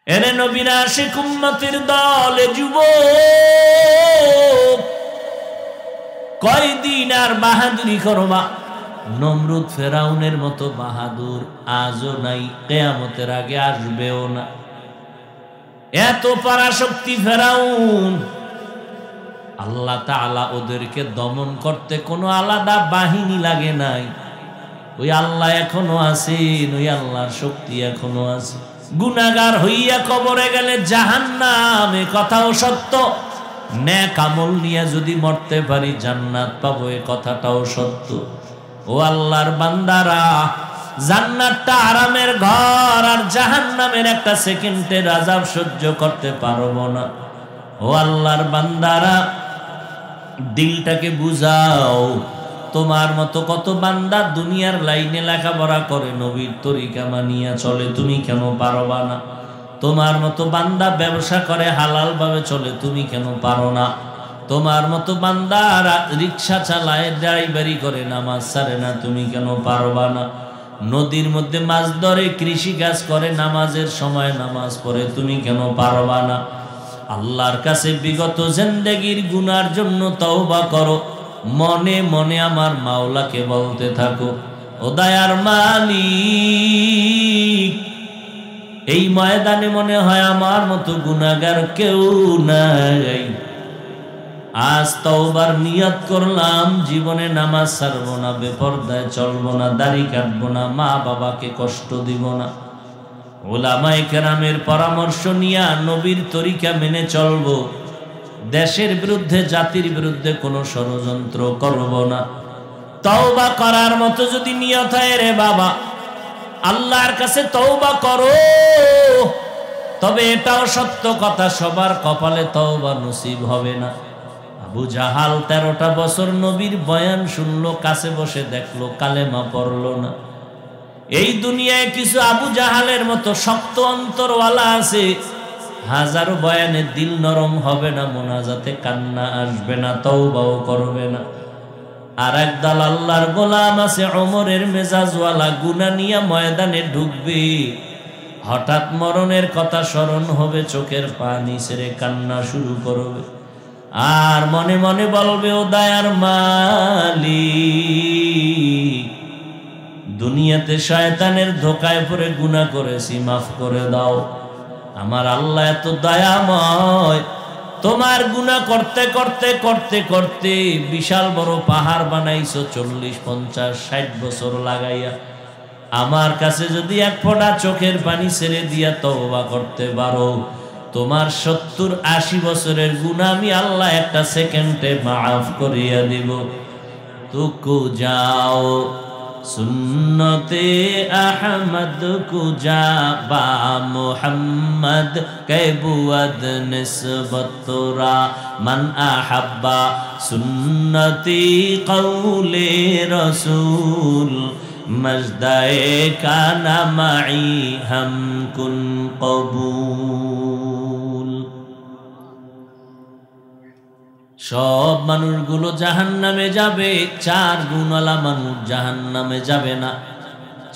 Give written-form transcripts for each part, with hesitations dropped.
এরে নবীর আশিক উম্মতের দলে যুবক, কয়দিন আর বাহাদুরি করবা? নমরুদ ফেরাউনের মতো বাহাদুর আজও নাই, কিয়ামতের আগে আসবেও না। এত পরাশক্তি ফেরাউন। আল্লাহ তাআলা ওদেরকে দমন করতে কোনো আলাদা বাহিনী লাগে নাই। ওই আল্লাহ এখনো আছেন, ওই আল্লাহর শক্তি এখনো আছে। গুনাহগার হইয়া কবরে গেলে জাহান্নাম, এ কথাও সত্য। নেক আমল নিয়ে যদি মরতে পারি জান্নাত পাবো, এ কথাটাও সত্য। ও আল্লাহর বান্দারা, জান্নাতটা আরামের ঘর, আর জাহান্নামের একটা সেকেন্ডের আযাব সহ্য করতে পারবো না। ও আল্লাহর বান্দারা, দিলটাকে বুঝাও। তোমার মতো কত বান্দা দুনিয়ার লাইনে লেখাপড়া করে, নবীর তরিকা মানিয়া চলে, তুমি কেন পারবা না? তোমার মতো বান্দা ব্যবসা করে, হালাল ভাবে চলে, তুমি কেন পারো না? তোমার মতো বান্দা রিক্সা চালায়, ড্রাইভারি করে, নামাজ ছাড়ে না, তুমি কেন পারবা না? নদীর মধ্যে মাছ ধরে, কৃষি কাজ করে, নামাজের সময় নামাজ পড়ে, তুমি কেন পারবা না? আল্লাহর কাছে বিগত জিন্দেগীর গুনার জন্য তওবা করো, মনে মনে আমার মাওলাকে বলতে থাকো, ও দয়ার মালিক, এই ময়দানে মনে হয় আমার মতো গুনাহগার কেউ নাই। আজ তওবার নিয়ত করলাম, জীবনে নামাজ ছাড়বো না, বেপরদায় চলবো না, দাড়ি কাটবো না, মা বাবাকে কষ্ট দিব না, উলামায়ে কেরামের পরামর্শ নিয়ে নবীর তরিকা মেনে চলবো, দেশের বিরুদ্ধে জাতির বিরুদ্ধে কোনো ষড়যন্ত্র করব না। তওবা করার মতো যদি নিয়ত হয়, রে বাবা, আল্লাহর কাছে তওবা করো। তবে এটাও সত্য কথা, সবার কপালে তওবা নসিব হবে না। আবু জাহাল 13টা বছর নবীর বয়ান শুনলো, কাছে বসে দেখলো, কালেমা পড়লো না। এই দুনিয়ায় কিছু আবু জাহালের মতো শক্ত অন্তরওয়ালা আছে, হাজারো বয়ানে দিল নরম হবে না, মোনাজাতে কান্না আসবে না, তওবাও করবে না। আর একদল আল্লাহর গোলাম আছে, ওমরের মেজাজওয়ালা, গুনাহ নিয়ে ময়দানে ঢুকবে, হঠাৎ মরণের কথা স্মরণ হবে, চোখের পানি ছেড়ে কান্না শুরু করবে, আর মনে মনে বলবে, ও দয়ার মালিক, দুনিয়াতে শয়তানের ধোকায় পড়ে গুনাহ করেছি, মাফ করে দাও। আমার আল্লাহ এত দয়াময়, তোমার গুনাহ করতে করতে করতে করতে বিশাল বড় পাহাড় বানাইছো, 40, 50, 60 বছর লাগাইয়া। আমার কাছে যদি এক ফোঁটা চোখের পানি ছেড়ে দিয়া তওবা করতে পারো, তোমার 70-80 বছরের গুনাহ আমি আল্লাহ একটা সেকেন্ডে মাফ করিয়া দিব। তুকু যাও সুন্নতে আহমদ কুজা বা মুহাম্মদ কেবুয়াদ নিসবতরা মান আহাব্বা সুন্নতি কওলে রসুল মজদায়ে কানা মাই হাম কুন কবুল। সব মানুষগুলো জাহান্নামে যাবে, 4 গুণওয়ালা মানুষ জাহান্নামে যাবে না।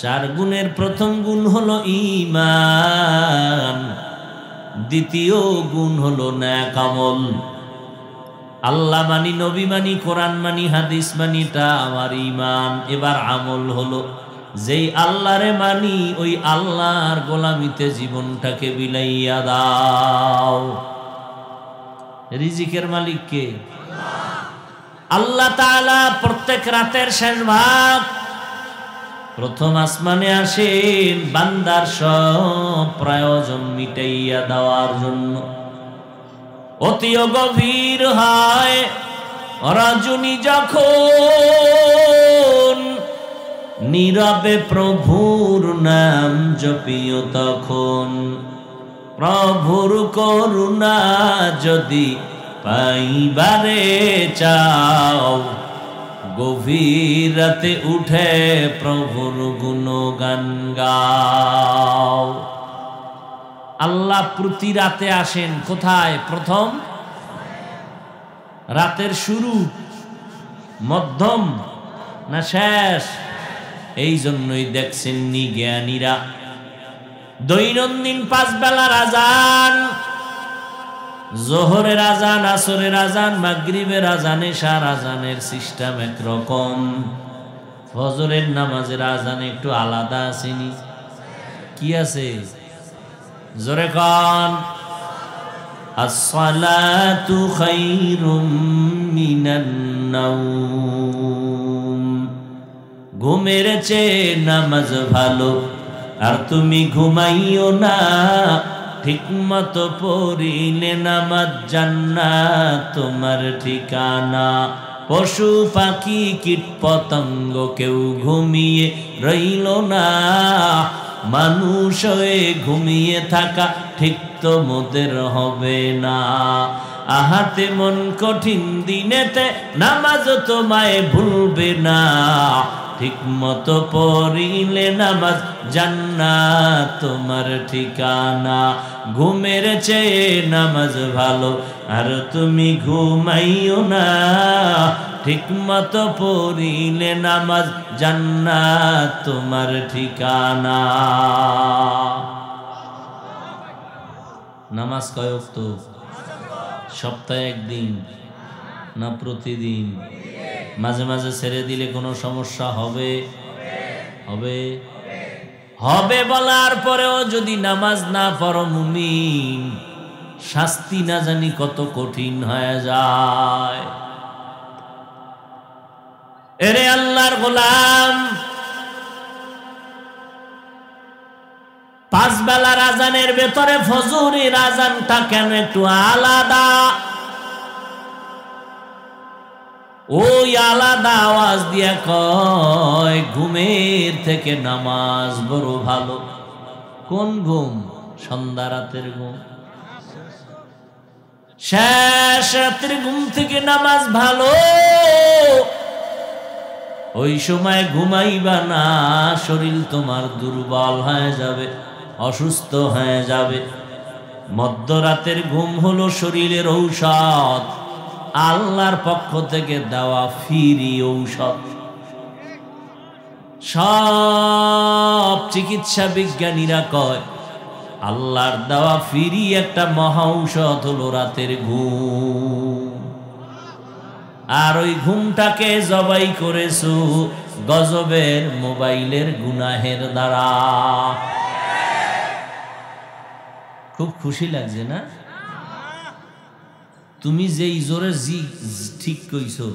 4 গুণের প্রথম গুণ হলো ঈমান, দ্বিতীয় গুণ হলো নেক আমল। আল্লাহ মানি, নবী মানি, কোরআন মানি, হাদিস মানি, তা আমার ঈমান। এবার আমল হলো, যেই আল্লাহরে মানি ওই আল্লাহর গোলামিতে জীবনটাকে বিলাইয়া দাও। রিজিকের মালিক কে? আল্লাহ তাআলা প্রত্যেক রাতের শেষ ভাগ প্রথম আসমানে আসেন বান্দার সব প্রয়োজন মিটাইয়া দেওয়ার জন্য। অতিও গভীর হয় রজনী যখন, নীরবে প্রভুর নাম জপিও তখন। প্রভুর করুণা যদি পাইবারে চাও, গভীর রাতে উঠে প্রভুর গুণগান গাও। আল্লাহ প্রতি রাতে আসেন কোথায়? প্রথম রাতের শুরু, মধ্যম না শেষ? এই জন্যই দেখছেন জ্ঞানীরা দৈনন্দিন 5 বেলার আজান, জোহরের আজান, আসরের আজান, মাগরিবের আজান, এশার আজানের সিস্টেম একরকম। ফজরের নামাজের আজান একটু আলাদা আসেনি? কি আছে? জোরে কান। আসসালাতু খায়রুম মিনান নাওম। ঘুমের চেয়ে নামাজ ভালো, আর তুমি ঘুমাইও না। ঠিক মতো পড়িলে নামাজ জান্নাত তোমার ঠিকানা। পশু পাখি কীট পতঙ্গ কেউ ঘুমিয়ে রইল না। মানুষ হয়ে ঘুমিয়ে থাকা ঠিক তো মোদের হবে না। আহাতে মন কঠিন দিনেতে নামাজ তোমায় ভুলবে না। ঠিক মতো পড়িলে নামাজ জান্নাত তোমার ঠিকানা। ঘুমের চেয়ে নামাজ ভালো, আর তুমি ঘুমাইও না। ঠিক মতো পড়িলে নামাজ জান্নাত তোমার ঠিকানা। নামাজ কয় ওয়াক্ত? সপ্তাহে একদিন না প্রতিদিন? মাঝে মাঝে ছেড়ে দিলে কোনো সমস্যা হবে? হবে হবে বলার পরেও যদি নামাজ না পড়ো মুমিন, শাস্তি না জানি কত কঠিন হয়ে যায়। এরে আল্লাহর গোলাম, 5 বেলার আজানের ভেতরে ফজরের আজানটা কেন একটু আলাদা? ওই আলাদা আওয়াজ দিয়া কয় ঘুমের থেকে নামাজ বড় ভালো। কোন ঘুম? সন্ধ্যা রাতের ঘুম। শেষ রাতের ঘুম থেকে নামাজ ভালো। ওই সময় ঘুমাইবা না, শরীর তোমার দুর্বল হয়ে যাবে, অসুস্থ হয়ে যাবে। মধ্যরাতের ঘুম হলো শরীরের ঔষধ, আল্লাহর পক্ষ থেকে দেওয়া ফ্রি ঔষধ। সব চিকিৎসা বিজ্ঞানীরা কয় আল্লাহর দেওয়া ফ্রি একটা মহা ঔষধ হলো রাতের ঘুম। আর ওই ঘুমটাকে জবাই করেছো গজবের মোবাইলের গুনাহের দ্বারা। খুব খুশি লাগছে না? তুমি যেই জোরে জি ঠিক কইছো,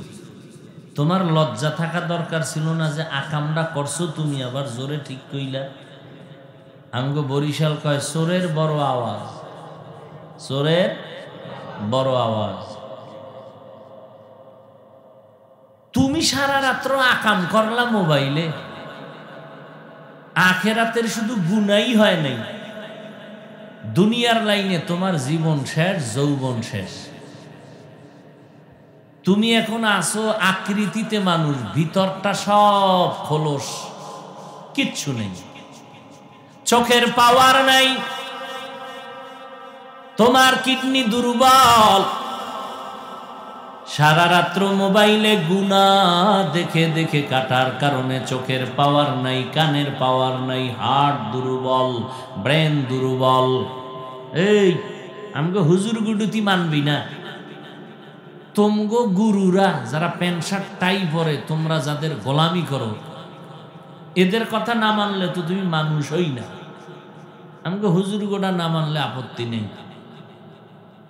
তোমার লজ্জা থাকা দরকার ছিল না যে আকামটা করছো তুমি আবার জোরে ঠিক কইলা। আমগো বরিশাল কয় চোরের বড় আওয়াজ, চোরের বড় আওয়াজ। তুমি সারা রাত্র আকাম করলা মোবাইলে, আখেরাতের শুধু গুনাই হয় নাই, দুনিয়ার লাইনে তোমার জীবন শেষ, যৌবন শেষ। তুমি এখন আসো আকৃতিতে মানুষ, ভিতরটা সব খোলস, কিচ্ছু নেই, চোখের পাওয়ার নাই, তোমার কিডনি দুর্বল। সারা রাত্র মোবাইলে গুনাহ দেখে দেখে কাটার কারণে চোখের পাওয়ার নাই, কানের পাওয়ার নাই, হার্ট দুর্বল, ব্রেন দুর্বল। এই আমগো হুজুর গুডুতি মানবি না? তোমগো গুরুরা যারা প্যান্ট শার্ট টাই পরে, তোমরা যাদের গোলামি করো, এদের কথা না মানলে তো তুমি মানুষ হই না। আমগো হুজুর গোটা না মানলে আপত্তি নেই,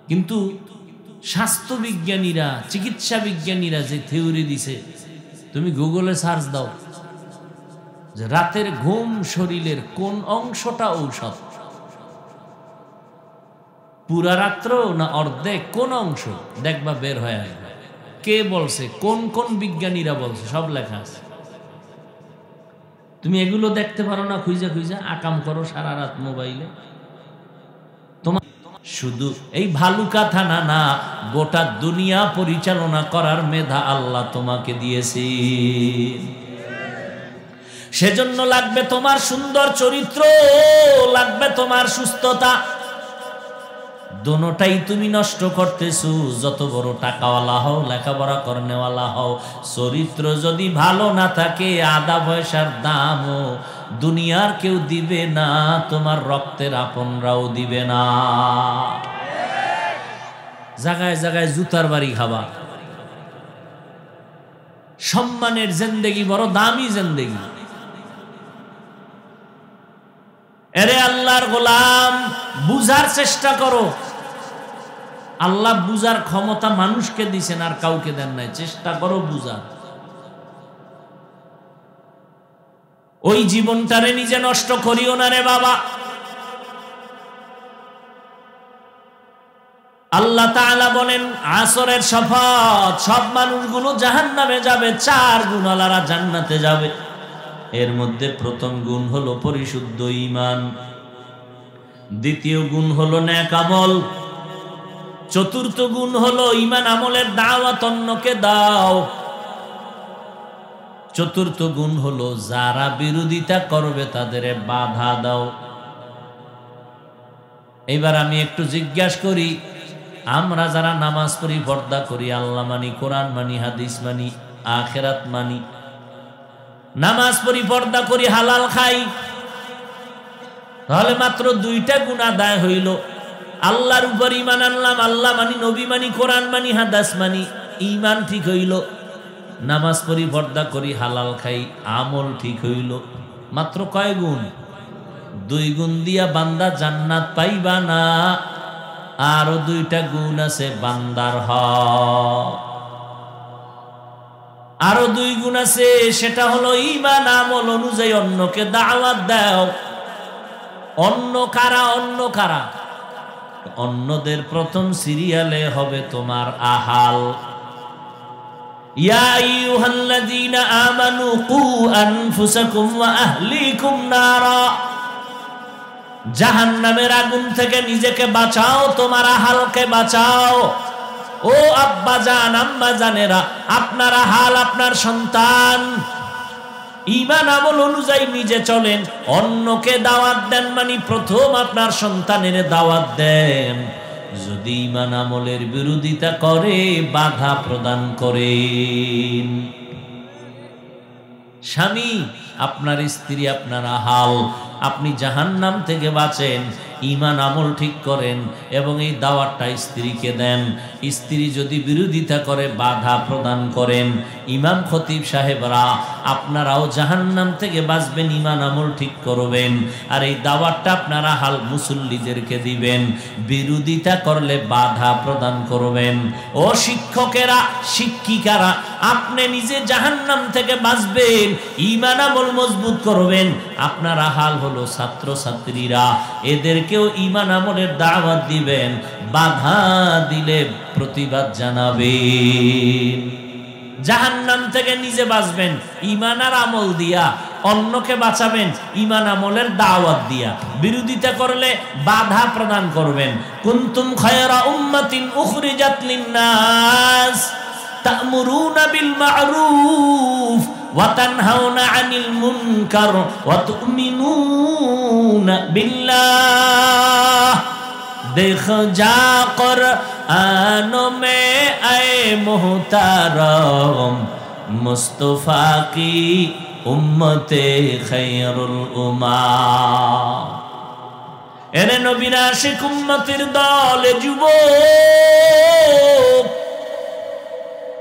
কিন্তু স্বাস্থ্য বিজ্ঞানীরা, চিকিৎসা বিজ্ঞানীরা যে থিওরি দিছে, তুমি গুগলে সার্চ দাও যে রাতের ঘুম শরীরের কোন অংশটা ঔষধ, পুরা রাত্র না অর্ধেক, কোন অংশ, দেখবা বের হয়ে আসবে। কে বলছে, কোন কোন বিজ্ঞানীরা বলছে, সব লেখা আছে। তুমি এগুলো দেখতে পারো না, খুঁজা খুঁজা আকাম করো সারা রাত মোবাইলে। তোমার শুধু এই ভালুকা থানা না, গোটা দুনিয়া পরিচালনা করার মেধা আল্লাহ তোমাকে দিয়েছে। সেজন্য লাগবে তোমার সুন্দর চরিত্র, লাগবে তোমার সুস্থতা। দোনোটাই তুমি নষ্ট করতেছো। যত বড় টাকাওয়ালা হও, লেখাপড়া করনেওয়ালা হও, চরিত্র যদি ভালো না থাকে, আধা পয়সার দামও দুনিয়ার কেউ দিবে না, তোমার রক্তের আপনরাও দিবে না। জায়গায় জায়গায় জুতার বাড়ি খাবা। সম্মানের জিন্দেগি বড় দামি জিন্দেগি। এরে আল্লাহর গোলাম, বুঝার চেষ্টা করো। আল্লাহ বুঝার ক্ষমতা মানুষকে দিছেন, আর কাউকে দেন নাই। চেষ্টা করো বুঝার। ওই জীবনটারে নিজে নষ্ট করিও না রে বাবা। আল্লাহ তাআলা বলেন, আসরের শপথ, সব মানুষগুলো জাহান্নামে যাবে, 4 গুণওয়ালারা জান্নাতে যাবে। এর মধ্যে প্রথম গুণ হলো পরিশুদ্ধ ঈমান, দ্বিতীয় গুণ হলো নেক আমল, চতুর্থ গুণ হলো ঈমান আমলের দাওয়াত অন্যকে দাও, চতুর্থ গুণ হলো যারা বিরোধিতা করবে তাদের বাধা দাও। এবার আমি একটু জিজ্ঞাসা করি, আমরা যারা নামাজ পড়ি, পর্দা করি, আল্লাহ মানি, কোরআন মানি, হাদিস মানি, আখিরাত মানি, নামাজ পড়ি, পর্দা করি, হালাল খাই, তাহলে মাত্র 2টা গুণ আদায় হইল। আল্লাহর উপর ঈমান আনলাম, আল্লাহ মানি, নবী মানি, কোরআন মানি, হাদিস মানি, ঈমান ঠিক হইল। নামাজ পড়ি, পর্দা করি, হালাল খাই, আমল ঠিক হইল। মাত্র কয় গুণ? 2 গুণ দিয়া বান্দা জান্নাত পাইবা না, আরো 2টা গুণ আছে বান্দার হক। আরো 2 গুণ আছে, সেটা হলো ঈমান আমল অনুযায়ী অন্যকে দাওয়াত দাও। অন্য কারা? অন্য কারা? অন্যদের প্রথম সিরিয়ালে হবে তোমার আহাল। ইয়া আইয়ুহাল্লাযীনা আমানু কু আনফুসাকুম ওয়া আহলিকুম নারা, জাহান্নামের আগুন থেকে নিজেকে বাঁচাও, তোমার আহালকে বাঁচাও। ও আব্বা জান, আম্মা জানেরা, আপনার আহাল, আপনার সন্তান ঈমান আমল অনুযায়ী নিজে চলেন, অন্যকে দাওয়াত দেন, মানে প্রথম আপনার সন্তানের দাওয়াত দেন। যদি ঈমান আমলের বিরোধিতা করে, বাধা প্রদান করেন। স্বামী, আপনার স্ত্রী, আপনার আহাল, আপনি জাহান্নাম থেকে বাঁচেন, ঈমান আমল ঠিক করেন এবং এই দাওয়াতটা স্ত্রীকে দেন। স্ত্রী যদি বিরোধিতা করে, বাধা প্রদান করেন। ইমাম খতিব সাহেবরা, আপনারাও জাহান্নাম থেকে বাঁচবেন, ঈমান আমল ঠিক করবেন, আর এই দাওয়াতটা আপনারা হাল মুসল্লিদেরকে দিবেন। বিরোধিতা করলে বাধা প্রদান করবেন। ও শিক্ষকেরা, শিক্ষিকারা, আপনি নিজে জাহান্নাম থেকে বাঁচবেন, ঈমান আমল মজবুত করবেন। আপনারা হাল হলো ছাত্র ছাত্রীরা, এদেরকেও ঈমান আমলের দাওয়াত দিবেন, বাধা দিলে প্রতিবাদ জানাবেন। জাহান্নাম থেকে নিজে বাঁচবেন ঈমান আর আমল দিয়া, অন্যকে বাঁচাবেন ঈমান আমলের দাওয়াত দিয়া। বিরোধিতা করলে বাধা প্রদান করবেন। কুনতুম খায়রা উম্মাতিন উখরিজাত লিন-নাস তা'মুরুনা বিল মা'রুফ ওয়া তানহাউনা আনিল মুনকার ওয়া তু'মিনুনা বিল্লাহ। দেখো যা কুরআন মে আয়ে মুহতারম মুস্তাফা কি উম্মতে খায়রুল উম্মাহ। এরে নবীর আশিক উম্মতের দলে যুবক,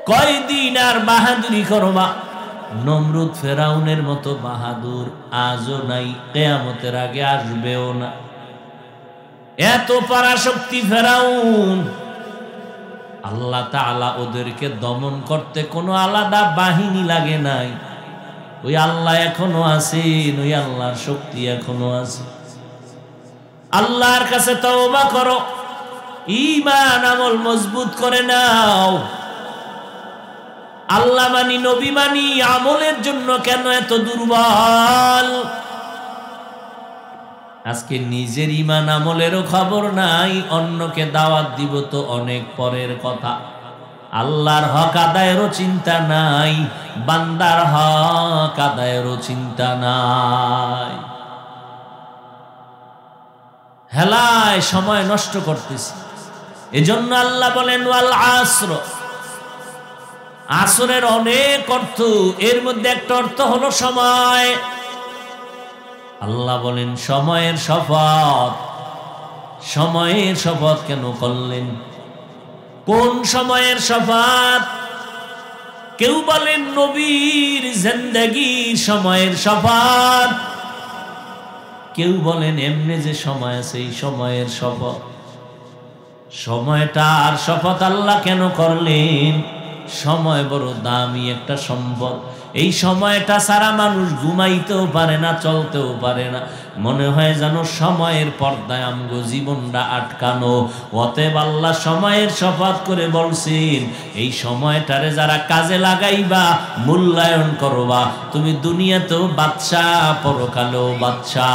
কয়দিন আর বাহাদুরি করবা? নমরুদ ফেরাউনের মতো বাহাদুর আজও নাই, কিয়ামতের আগে আসবেও না। এত পরাশক্তি ফেরাউন, আল্লাহ তাআলা ওদেরকে দমন করতে কোনো আলাদা বাহিনী লাগে নাই। ওই আল্লাহ এখনো আছেন, ওই আল্লাহর শক্তি এখনো আছে। আল্লাহর কাছে তওবা করো, ঈমান আমল মজবুত করে নাও। আল্লাহ মানি, নবী মানি, আমলের জন্য কেন এত দুর্বল? আজকে নিজের ঈমান আমলেরও খবর নাই, অন্যকে দাওয়াত দিব তো অনেক পরের কথা। আল্লাহর হক আদায়েরও চিন্তা নাই, বান্দার হক আদায়েরও চিন্তা নাই। হেলায় সময় নষ্ট করতেছি। এজন্য আল্লাহ বলেন ওয়াল আসর। আসরের অনেক অর্থ, এর মধ্যে একটা অর্থ হলো সময়। আল্লাহ বলেন সময়ের শপথ। সময়ের শপথ কেন করলেন? কোন সময়ের শপথ? কেউ বলেন নবীর জিন্দেগির সময়ের শপথ, কেউ বলেন এমনি যে সময় আছে এই সময়ের শপথ। সময়টার শপথ আল্লাহ কেন করলেন? সময় বড় দামি একটা সম্পদ। এই সময়টা সারা মানুষ ঘুমাইতেও পারে না, চলতেও পারে না। মনে হয় যেন সময়ের পর্দায় আমগো জীবনটা আটকানো। অতএব আল্লাহ সময়ের শপথ করে বলছেন, এই সময়টারে যারা কাজে লাগাইবা, মূল্যায়ন করবা, তুমি দুনিয়াতেও বাদশা, পরকালেও বাদশা।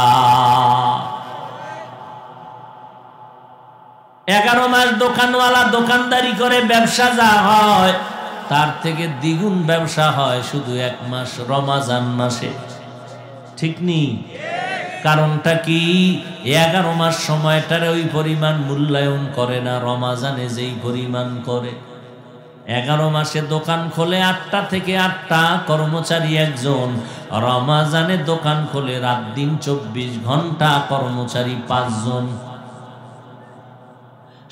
11 মাস দোকানওয়ালা দোকানদারি করে ব্যবসা যা হয় তার থেকে দ্বিগুণ ব্যবসা হয় শুধু 1 মাস রমাজান মাসে। ঠিক নেই? কারণটা কি? 11 মাস সময়টারে ওই পরিমাণ মূল্যায়ন করে না, রমাজানে যেই পরিমাণ করে। 11 মাসে দোকান খোলে 8টা থেকে 8টা, কর্মচারী একজন। রমাজানে দোকান খোলে রাত দিন 24 ঘন্টা, কর্মচারী 5 জন।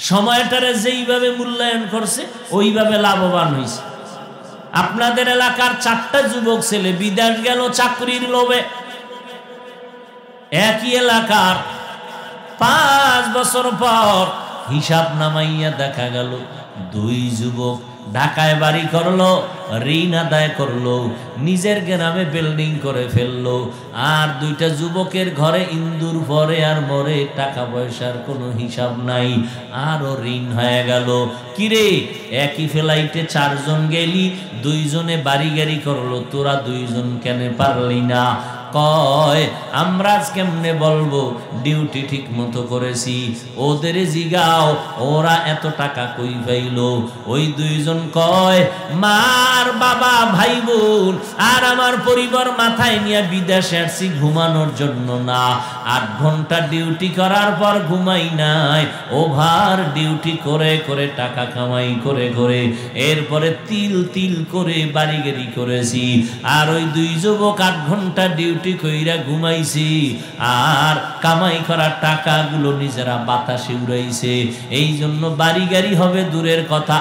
সময়টারে যেইভাবে মূল্যায়ন করছে ওইভাবে লাভবান হয়েছে। আপনাদের এলাকার 4টা যুবক ছেলে বিদেশ গেল চাকরির লোভে। একই এলাকার 5 বছর পর হিসাব নামাইয়া দেখা গেল 2 যুবক ঢাকায় বাড়ি করলো, ঋণ আদায় করলো, নিজের গ্রামে বিল্ডিং করে ফেললো। আর 2টা যুবকের ঘরে ইন্দুর পরে আর মরে, টাকা পয়সার কোনো হিসাব নাই, আরও ঋণ হয়ে গেল। কিরে, একই ফ্লাইটে 4 জন গেলি, 2 জনে বাড়ি গাড়ি করলো, তোরা 2 জন কেন পারলি না? কয় আমরা কেমনে বলবো ডিউটি ঠিক মতো করেছি, ওদের জিগাও ওরা এত টাকা কই পাইলো। ওই 2 জন কয় মার বাবা ভাই বোন আর আমার পরিবার মাথায় নিয়ে বিদেশে আসছি ঘুমানোর জন্য না। 8 ঘন্টা ডিউটি করার পর ঘুমাই নাই, ওভার ডিউটি করে করে টাকা কামাই করে করে এরপরে তিল তিল করে বাড়ি গাড়ি করেছি। আর ওই 2 যুবক 8 ঘন্টা ডিউটি কইরা ঘুমাইছি আর কামাই করা টাকাগুলো নিজেরা বাতাসে উড়াইছে। এই জন্য বাড়ি গাড়ি হবে দূরের কথা,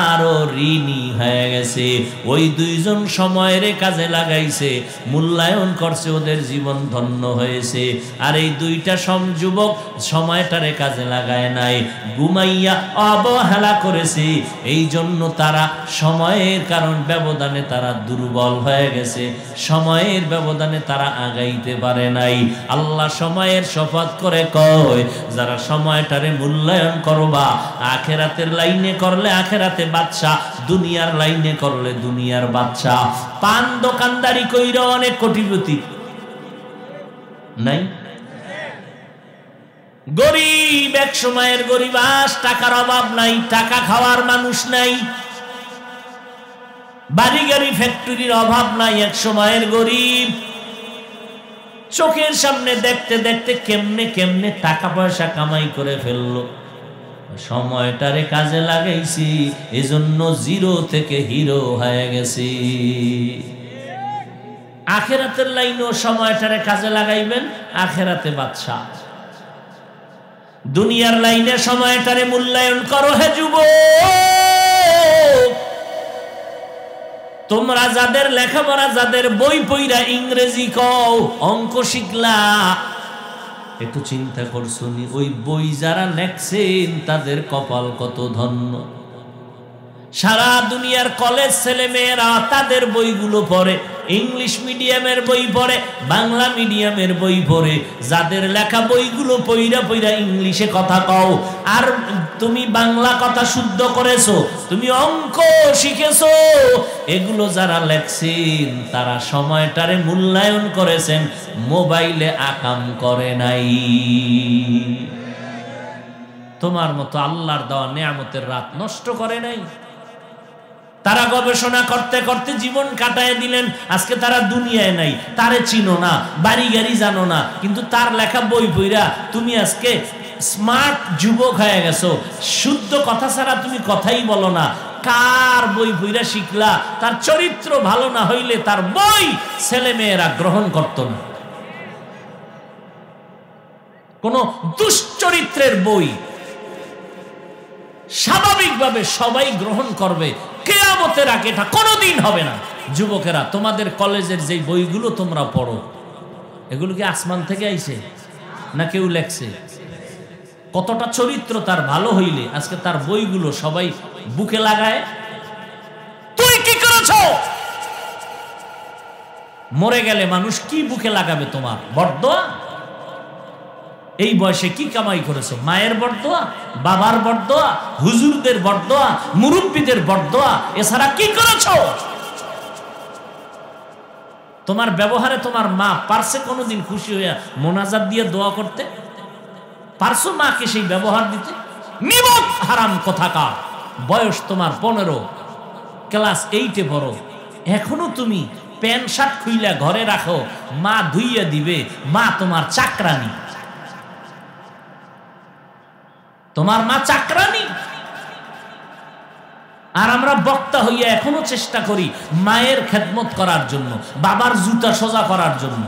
আরো ঋণী হয়ে গেছে। ওই 2 জন সময়ের কাজে লাগাইছে, মূল্যায়ন করছে, ওদের জীবন ধন্য হয়েছে। আর এই 2টা যুবক সময়টারে কাজে লাগায় নাই, ঘুমাইয়া অবহেলা করেছে। এই জন্য তারা সময়ের কারণ ব্যবধানে তারা দুর্বল হয়ে গেছে, সময়ের ব্যবধানে তারা আগাইতে পারে নাই। আল্লাহ সময়ের শপথ করে কয়, যারা সময়টারে মূল্যায়ন করবা, আখেরাতের লাইনে করলে আখেরাতে বাদশা, দুনিয়ার লাইনে করলে দুনিয়ার বাদশা। পান দোকানদারি কইরা অনেক কোটিপতি নাই? গরিব, এক সময়ের গরিব, আজ টাকার অভাব নাই, টাকা খাওয়ার মানুষ নাই, বাড়ি গাড়ি ফ্যাক্টরির অভাব নাই, এক সময়ের গরিব। চোখের সামনে দেখতে দেখতে কেমনে কেমনে টাকা পয়সা কামাই করে ফেললো। সময়টারে কাজে লাগাইছি, এজন্য 0 থেকে হিরো হয়ে গেছি। আখেরাতের লাইনেও সময়টারে কাজে লাগাইবেন, আখেরাতে বাদশা। দুনিয়ার লাইনে সময়টারে মূল্যায়ন করো হে যুবক। তোমরা যাদের লেখাপড়া, যাদের বই পইরা ইংরেজি কও, অঙ্ক শিখলা, একটু চিন্তা করছো নি ওই বই যারা লেখছেন তাদের কপাল কত ধন্য। সারা দুনিয়ার কলেজ ছেলে মেয়েরা তাদের বইগুলো পড়ে, ইংলিশ মিডিয়ামের বই পড়ে, বাংলা মিডিয়ামের বই পড়ে। যাদের লেখা বইগুলো পইরা পইরা ইংলিশে কথা কও, আর তুমি বাংলা কথা শুদ্ধ করেছো, তুমি অঙ্ক শিখেছো, এগুলো যারা লেখছেন তারা সময়টারে মূল্যায়ন করেছেন, মোবাইলে আকাম করে নাই। তোমার মতো আল্লাহর দেওয়া নিয়ামতের রাত নষ্ট করে নাই। তারা গবেষণা করতে করতে জীবন কাটায় দিলেন, আজকে তারা দুনিয়ায় নাই, তারে চিনো না, বাড়ি গাড়ি জানো না, কিন্তু তার লেখা বই পইরা তুমি আজকে স্মার্ট যুবক হয়ে গেছো। শুদ্ধ কথা ছাড়া তুমি কথাই বলো না। কার বই পইরা শিখলা? তার চরিত্র ভালো না হইলে তার বই ছেলে মেয়েরা গ্রহণ করত না। কোন দুশ্চরিত্রের বই স্বাভাবিকভাবে সবাই গ্রহণ করবে, কিয়ামতের আগে এটা কোনোদিন হবে না। যুবকেরা, তোমাদের কলেজের যে বইগুলো তোমরা পড়ো, এগুলো কি আসমান থেকে আইছে না কেউ লেখছে? কতটা চরিত্র তার ভালো হইলে আজকে তার বইগুলো সবাই বুকে লাগায়। তুই কি করেছো? মরে গেলে মানুষ কি বুকে লাগাবে? তোমার বরদোয়া? এই বয়সে কি কামাই করেছো? মায়ের বরদোয়া, বাবার বরদোয়া, হুজুরদের বরদোয়া, মুরব্বীদের বরদোয়া, এছাড়া কি করেছো? তোমার ব্যবহারে তোমার মা পারছে কোনোদিন খুশি হইয়া মোনাজাত দিয়ে দোয়া করতে? পারছো মাকে সেই ব্যবহার দিতে? নিমক হারাম কোথাকার। বয়স তোমার 15, ক্লাস 8-এ পড়ো, এখনো তুমি প্যান্ট শার্ট খুইলা ঘরে রাখো, মা ধুইয়া দিবে, মা তোমার চাকরানি। তোমার মা চাকরানি। আর আমরা বক্তা হইয়া এখনো চেষ্টা করি মায়ের খেদমত করার জন্য, বাবার জুতা সোজা করার জন্য।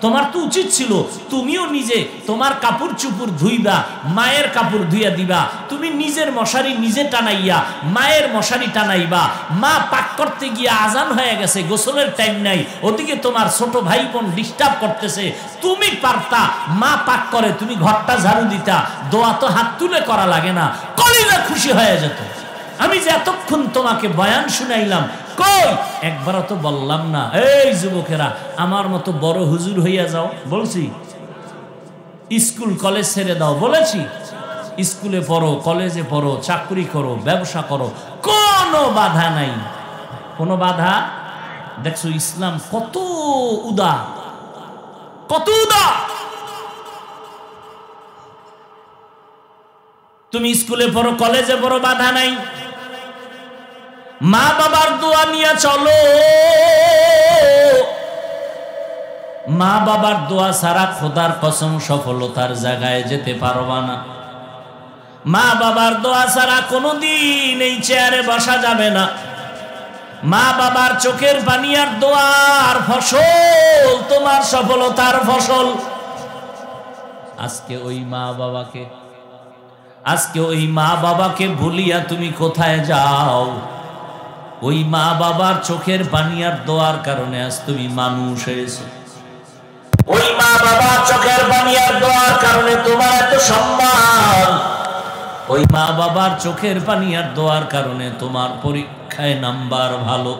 তোমার তো উচিত ছিল তুমিও নিজে তোমার কাপড় চুপড় ধুইবা, মায়ের কাপড় ধুইয়া দিবা। তুমি নিজের মশারি নিজে টানাইয়া মায়ের মশারি টানাইবা। মা পাক করতে গিয়ে আজান হয়ে গেছে, গোসলের টাইম নাই, ওদিকে তোমার ছোট ভাই বোন ডিস্টার্ব করতেছে। তুমি পারতা মা পাক করে তুমি ঘরটা ঝাড়ু দিতা, দোয়া তো হাত তুলে করা লাগে না, কলিজা খুশি হয়ে যেত। আমি যে এতক্ষণ তোমাকে বয়ান শুনাইলাম, কই একবারও তো বললাম না এই যুবকেরা আমার মতো বড় হুজুর হইয়া যাও? বলছি? স্কুল কলেজ ছেড়ে দাও বলেছি? স্কুলে পড়ো, কলেজে পড়ো, চাকরি করো, ব্যবসা করো, কোনো বাধা নাই, কোনো বাধা। দেখছো ইসলাম কত উদার, কত উদার। তুমি স্কুলে পড়ো, কলেজে পড়ো, বাধা নাই। মা বাবার দোয়া নিয়ে চলো। মা বাবার দোয়া ছাড়া খোদার কসম সফলতার জায়গায় যেতে পারবা না। মা বাবার দোয়া ছাড়া কোনোদিন এই চেয়ারে বসা যাবে না। মা বাবার চোখের পানি আর দোয়ার ফসল তোমার সফলতার ফসল। আজকে ওই মা বাবাকে ভুলিয়া তুমি কোথায় যাও? ওই মা বাবার চোখের পানি আর দোয়ার কারণে আজ তুমি মানুষ হয়েছো। ওই মা বাবার চোখের পানি আর দোয়ার কারণে তোমার এত সম্মান। ওই মা বাবার চোখের পানি আর দোয়ার কারণে তোমার পরীক্ষায় নাম্বার ভালো।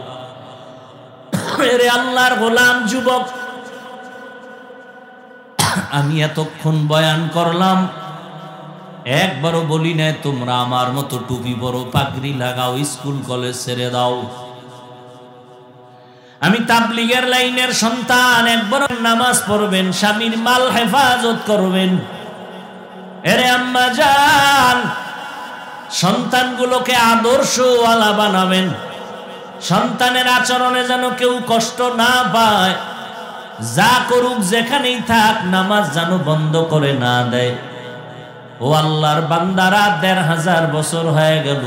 এরে আল্লাহর গোলাম যুবক, আমি এতক্ষণ বয়ান করলাম, একবারও বলি নাই তোমরা আমার মতো টুপি পরো, পাগড়ি লাগাও, স্কুল কলেজ ছেড়ে দাও। আমি তাবলীগের লাইনের সন্তান, একবার নামাজ পড়বেন, স্বামীর মাল হেফাজত করবেন। এরে আম্মা জান, সন্তানগুলোকে আদর্শওয়ালা বানাবেন। সন্তানের আচরণে যেন কেউ কষ্ট না পায়। যা করুক, যেখানেই থাক, নামাজ যেন বন্ধ করে না দেয়। ও আল্লাহর বান্দারা, ১৫০০ বছর হয়ে গেল,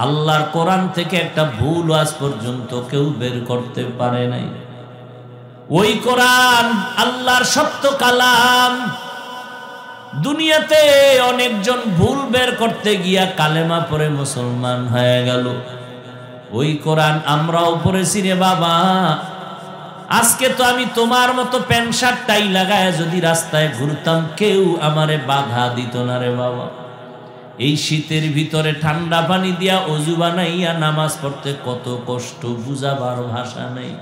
আল্লাহর কোরআন থেকে একটা ভুল আজ পর্যন্ত কেউ বের করতে পারে নাই। ওই কোরআন আল্লাহর সত্য কালাম। দুনিয়াতে অনেকজন ভুল বের করতে গিয়া কালেমা পড়ে মুসলমান হয়ে গেল। ওই কোরআন আমরাও পড়েছি রে বাবা। আজকে তো আমি তোমার মতো প্যান্ট শার্ট টাই লাগায় যদি রাস্তায় ঘুরতাম, কেউ আমারে বাধা দিত না রে বাবা। এই শীতের ভিতরে ঠান্ডা পানি দিয়া অজু বানাইয়া নামাজ পড়তে কত কষ্ট, বুঝাবার ভাষা নেই।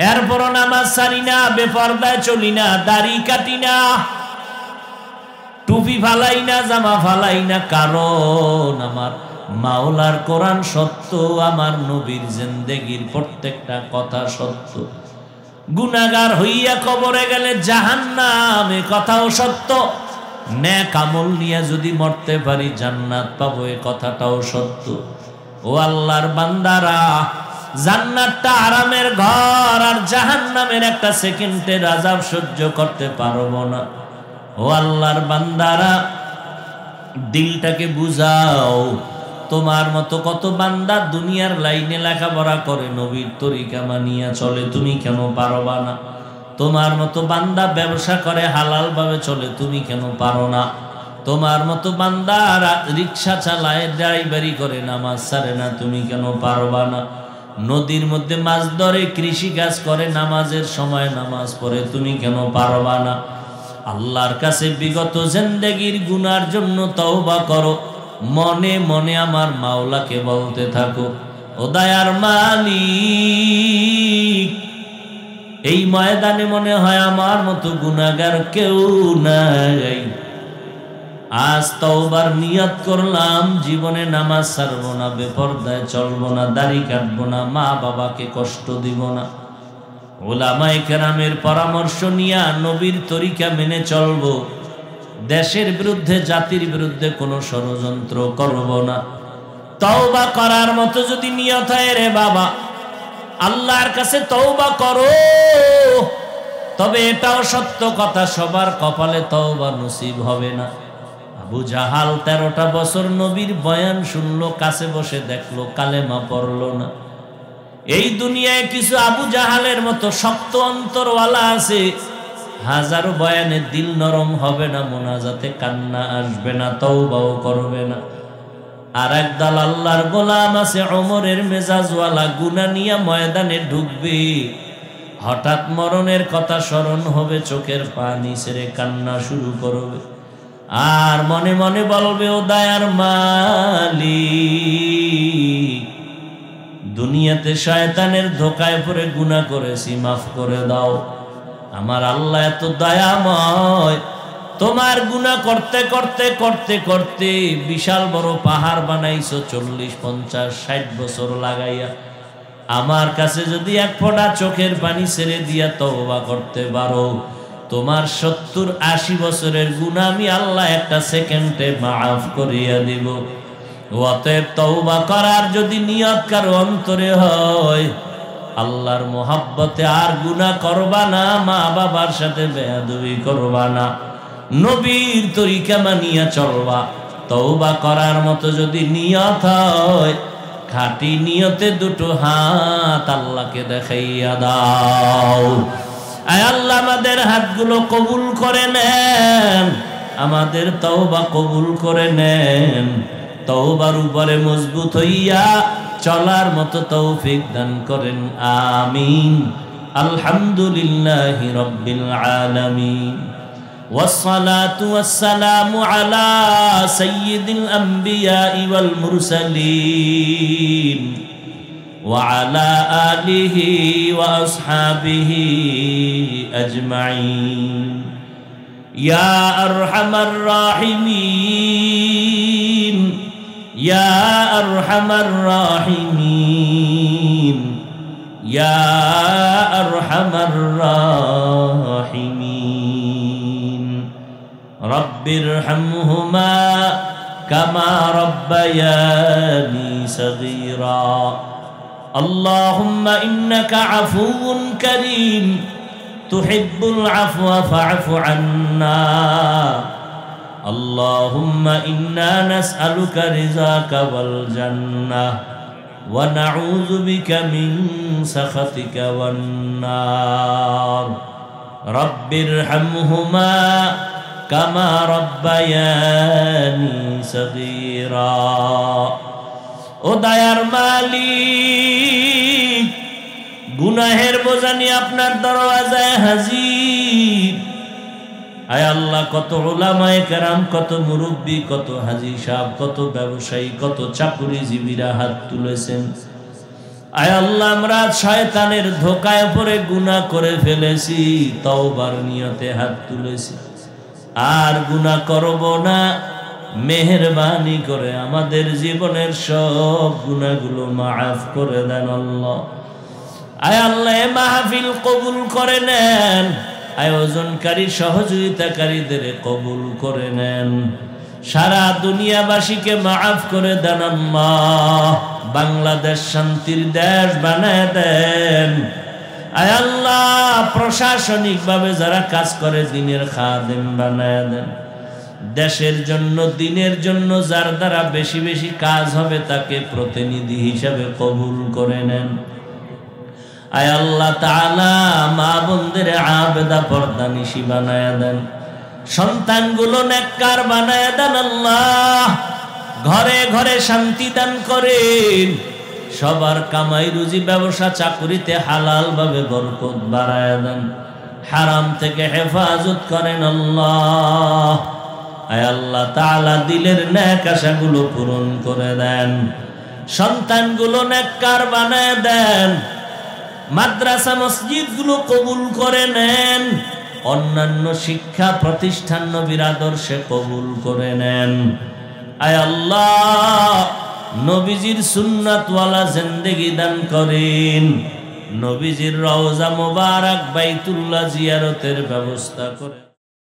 এরপরও নামাজ ছাড়ি না, বেপরদায় চলি না, দাড়ি কাটি না, টুপি ফালাই না, জামা ফালাই না, কারণ আমার মাওলার কোরআন সত্য, আমার নবীর জিন্দেগির প্রত্যেকটা কথা সত্য। গুনাহগার হইয়া কবরে গেলে জাহান্নামে, কথাও সত্য। নেক আমল নিয়ে যদি মরতে পারি জান্নাত পাবো, এ কথাটাও সত্য। ও আল্লাহর বান্দারা, জান্নাতটা আরামের ঘর, আর জাহান্নামের একটা সেকেন্ডের আযাব সহ্য করতে পারবো না। ও আল্লাহর বান্দারা, দিলটাকে বুঝাও। তোমার মতো কত বান্দা দুনিয়ার লাইনে লেখাপড়া করে, নবীর তরিকা মানিয়া চলে, তুমি কেন পারবা না? তোমার মতো বান্দা ব্যবসা করে হালাল ভাবে চলে, তুমি কেন পারো না? তোমার মতো বান্দা রিক্সা চালায়, ড্রাইভারি করে, নামাজ ছাড়ে না, তুমি কেন পারবা না? নদীর মধ্যে মাছ ধরে, কৃষি কাজ করে, নামাজের সময় নামাজ পড়ে, তুমি কেন পারবা না? আল্লাহর কাছে বিগত জিন্দেগির গুনার জন্য তওবা করো, মনে মনে আমার মাওলাকে বলতে থাকো, ও দয়ার মালিক, এই ময়দানে মনে হয় আমার মতো গুনাহগার কেউ নাই। আজ তওবার নিয়ত করলাম, জীবনে নামাজ ছাড়বো না, বেপরদায় চলবো না, দাড়ি কাটবো না, মা বাবাকে কষ্ট দিব না, উলামায়ে কেরামের পরামর্শ নিয়ে নবীর তরিকা মেনে চলবো, দেশের বিরুদ্ধে জাতির বিরুদ্ধে কোনো ষড়যন্ত্র করব না। তওবা করার মতো যদি নিয়ত হয় রে বাবা, আল্লাহর কাছে তওবা করো। তবে এটাও সত্য কথা, সবার কপালে তওবা নসিব হবে না। আবু জাহাল 13টা বছর নবীর বয়ান শুনলো, কাছে বসে দেখলো, কালেমা পড়লো না। এই দুনিয়ায় কিছু আবু জাহালের মতো শক্ত অন্তরওয়ালা আছে, হাজারো বয়ানে দিল নরম হবে না, মোনাজাতে কান্না আসবে না, তওবাও করবে না। আর একদল আল্লাহর গোলাম আছে, ওমরের মেজাজওয়ালা, গুনাহ নিয়ে ময়দানে ঢুকবে, হঠাৎ মরণের কথা স্মরণ হবে, চোখের পানি ছেড়ে কান্না শুরু করবে, আর মনে মনে বলবে, ও দয়ার মালিক, দুনিয়াতে শয়তানের ধোকায় পড়ে গুনাহ করেছি, মাফ করে দাও। আমার আল্লাহ এত দয়াময়, তোমার গুনাহ করতে করতে করতে করতে বিশাল বড় পাহাড় বানাইছো, 40, 50, 60 বছর লাগাইয়া। আমার কাছে যদি এক ফোঁটা চোখের পানি ছেড়ে দিয়া তওবা করতে পারো, তোমার 70-80 বছরের গুনাহ আমি আল্লাহ একটা সেকেন্ডে মাফ করিয়া দিব। অতএব তওবা করার যদি নিয়ত কারো অন্তরে হয়, আল্লাহর মোহাব্বতে আর গুনাহ করবা না, মা বাবার সাথে বেয়াদবি করবা না, নবীর তরিকা মানিয়া চলবা। তওবা করার মতো যদি নিয়ত হয়, খাঁটি নিয়তে দুটো হাত আল্লাহকে দেখাইয়া দাও। আয় আল্লাহ, আমাদের হাতগুলো কবুল করে নেন, আমাদের তওবা কবুল করে নেন, তওবার উপরে মজবুত হইয়া চলার মতো তৌফিক দান করেন, আমিন। আলহামদুলিল্লাহি রাব্বিল আলামিন, والصلاة والسلام على سيد الأنبياء والمرسلين وعلى آله وأصحابه أجمعين يا أرحم الراحمين يا أرحم الراحمين يا أرحم الراحمين رب ارحمهما كما ربياني صغيرا اللهم إنك عفو كريم تحب العفو فاعف عنا اللهم إنا نسألك رضاك والجنة ونعوذ بك من سخطك والنار رب ارحمهما كما ربياني صغيرا ও দয়ার মালিক, গুনাহের বোঝা নিয়ে আপনার দরওয়াজায় হাজির। আয় আল্লাহ, কত উলামায়ে কেরাম, কত মুরব্বী, কত হাজী সাহেব, কত ব্যবসায়ী, কত চাকুরিজীবীরা হাত তুলেছেন। আয় আল্লাহ, আমরা শয়তানের ধোকায় পড়ে গুনাহ করে ফেলেছি, তওবার নিয়তে হাত তুলেছি, আর গুনাহ করব না। মেহেরবানি করে আমাদের জীবনের সব গুনাহগুলো মাফ করে দেন আল্লাহ। আয় আল্লাহ, মাহফিল কবুল করে নেন, আয়োজনকারী সহযোগিতাকারীদের কবুল করে নেন, সারা দুনিয়াবাসীকে মাফ করে দেন আল্লাহ। বাংলাদেশ শান্তির দেশ বানায় দেন। আয় আল্লাহ, প্রশাসনিকভাবে যারা কাজ করে দ্বীনের খাদেম বানায় দেন। দেশের জন্য, দ্বীনের জন্য যার দ্বারা বেশি বেশি কাজ হবে তাকে প্রতিনিধি হিসাবে কবুল করে নেন। আয় আল্লাহ তাআলা মা বোনদের আবেদা পর্দানিশী বানায়া দেন, সন্তানগুলো নেককার বানায়া দেন আল্লাহ, ঘরে ঘরে শান্তি দান করেন, সবার কামাই রুজি ব্যবসা চাকরিতে হালাল ভাবে বরকত বাড়ায়া দেন, হারাম থেকে হেফাজত করেন আল্লাহ। আয় আল্লাহ তাআলা দিলের নেক আশাগুলো পূরণ করে দেন, সন্তানগুলো নেককার বানায় দেন, মাদ্রাসা মসজিদগুলো কবুল করে নেন, অন্যান্য শিক্ষা প্রতিষ্ঠান নবীর আদর্শে কবুল করে নেন। আয় আল্লাহ নবীজির সুন্নাতওয়ালা জিন্দেগি দান করেন, নবীজির রওজা মোবারক বাইতুল্লাহ জিয়ারতের ব্যবস্থা করেন।